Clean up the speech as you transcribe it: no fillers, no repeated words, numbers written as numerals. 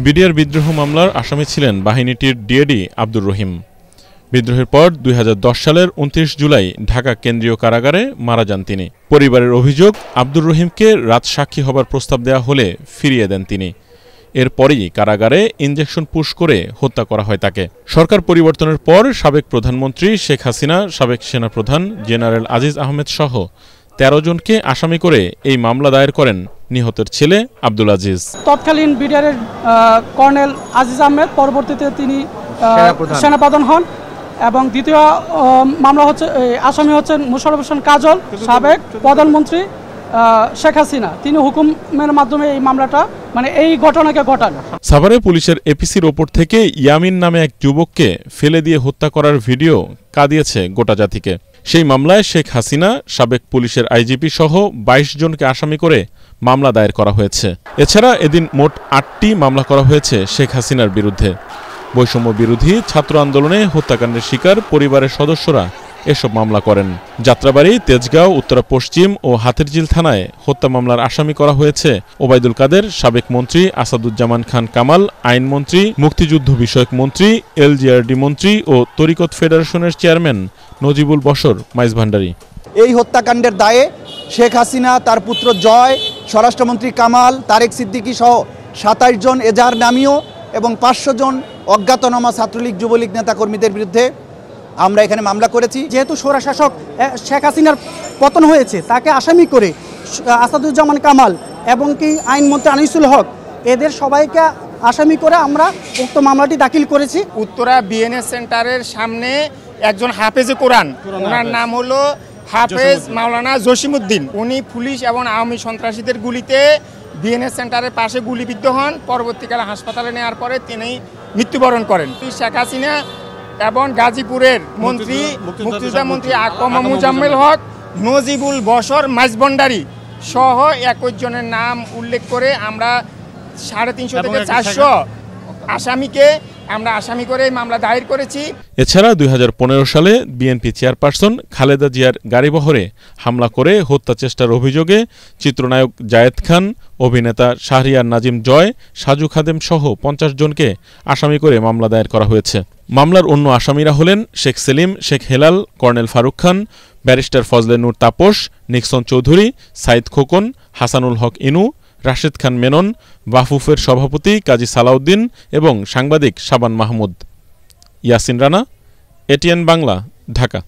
BDR বিদ্রোহ মামলার আসামি ছিলেন বাহিনীটির ডিএডি আব্দুর রহিম। বিদ্রোহের পর 2010 সালের 29 জুলাই ঢাকা কেন্দ্রীয় কারাগারে মারা যান তিনি। পরিবারের অভিযোগ, আব্দুর রহিমকে রাজসাক্ষী হবার প্রস্তাব দেওয়া হলে ফিরিয়ে দেন তিনি। এরপরই কারাগারে ইনজেকশন পুশ করে হত্যা করা হয় তাকে। সরকার পরিবর্তনের পর সাবেক প্রধানমন্ত্রী শেখ হাসিনা, সাবেক সেনাপ্রধান জেনারেল আজিজ আহমেদ সহ 13 জনকে আসামি করে এই মামলা দায়ের করেন নিহতের ছেলে আব্দুল আজিজ। তৎকালীন বিডিআরের কর্নেল আজিজ আহমেদ, পরবর্তীতে তিনি সেনাপ্রধান হন এবং দ্বিতীয় মামলা হচ্ছে আসামি হচ্ছেন মোশাররফ হোসেন কাজল, সাবেক প্রধানমন্ত্রী শেখ হাসিনা। তিনি হুকুমের মাধ্যমে এই মামলাটা এই ঘটনাকে ঘটান। সাভারে পুলিশের এপিসির ওপর থেকে ইয়ামিন নামে এক যুবককে ফেলে দিয়ে হত্যা করার ভিডিও কাঁদিয়েছে গোটা জাতিকে। সেই মামলায় শেখ হাসিনা, সাবেক পুলিশের আইজিপি সহ 22 জনকে আসামি করে মামলা দায়ের করা হয়েছে। এছাড়া এদিন মোট 8টি মামলা করা হয়েছে শেখ হাসিনার বিরুদ্ধে। বৈষম্য বিরোধী ছাত্র আন্দোলনে হত্যাকাণ্ডের শিকার পরিবারের সদস্যরা এসব মামলা করেন। যাত্রাবাড়ি, তেজগাঁও, উত্তরা পশ্চিম ও হাতিরঝিল থানায় হত্যা মামলার আসামি করা হয়েছে ওবায়দুল কাদের, সাবেক মন্ত্রী আসাদুজ্জামান খান কামাল, আইনমন্ত্রী, মুক্তিযুদ্ধ বিষয়ক মন্ত্রী, এলজিআরডি মন্ত্রী ও তরিকত ফেডারেশনের চেয়ারম্যান নজিবুল বশর মাইজভান্ডারী। এই হত্যাকাণ্ডের দায়ে শেখ হাসিনা, তার পুত্র জয়, স্বরাষ্ট্রমন্ত্রী কামাল, তারেক সিদ্দিকী সহ 27 জন এজাহার নামীয় এবং 500 জন অজ্ঞাতনামা ছাত্রলীগ যুবলীগ নেতাকর্মীদের বিরুদ্ধে আমরা এখানে মামলা করেছি। যেহেতু স্বৈরশাসক শেখ হাসিনার পতন হয়েছে, তাকে আসামি করে আসাদুজ্জামান কামাল এবং কি আইনমন্ত্রী আনিসুল হক, এদের সবাইকে আসামি করে আমরা উক্ত মামলাটি দাখিল করেছি। উত্তরা বিএনএস সেন্টারের সামনে একজন হাফেজে কোরআন, ওনার নাম হলো হাফেজ মাওলানা জসিমউদ্দিন। উনি পুলিশ এবং আওয়ামী সন্ত্রাসীদের গুলিতে বিএনএস সেন্টারের পাশে গুলিবিদ্ধ হন। পরবর্তীকালে হাসপাতালে নেওয়ার পরে তিনি মৃত্যুবরণ করেন। শেখ হাসিনা এবং গাজীপুরের মন্ত্রী, মুক্তিযোদ্ধা মন্ত্রী আকমা মুজাম্মেল হক, নজিবুল বশর মাইজভান্ডারী সহ 21 জনের নাম উল্লেখ করে আমরা 350 থেকে 400 আসামিকে আমরা আসামি করে মামলা দায়ের করেছি। এছাড়া 2015 সালে বিএনপি চেয়ারপারসন খালেদা জিয়ার গাড়িবহরে হামলা করে হত্যা চেষ্টার অভিযোগে চিত্রনায়ক জায়েদ খান, অভিনেতা শাহরিয়ার নাজিম জয়, সাজু খাদেম সহ 50 জনকে আসামি করে মামলা দায়ের করা হয়েছে। মামলার অন্য আসামিরা হলেন Sheikh Selim, Sheikh Helal, colonel Faruk Khan, barrister Fazle Noor Taposh, Nixon Chowdhury, Saeed Khokon, Hasanul হক ইনু, রাশেদ খান মেনন, বাফুফের সভাপতি কাজী সালাউদ্দিন এবং সাংবাদিক শাবান মাহমুদ। ইয়াসিন রানা, এটিএন বাংলা, ঢাকা।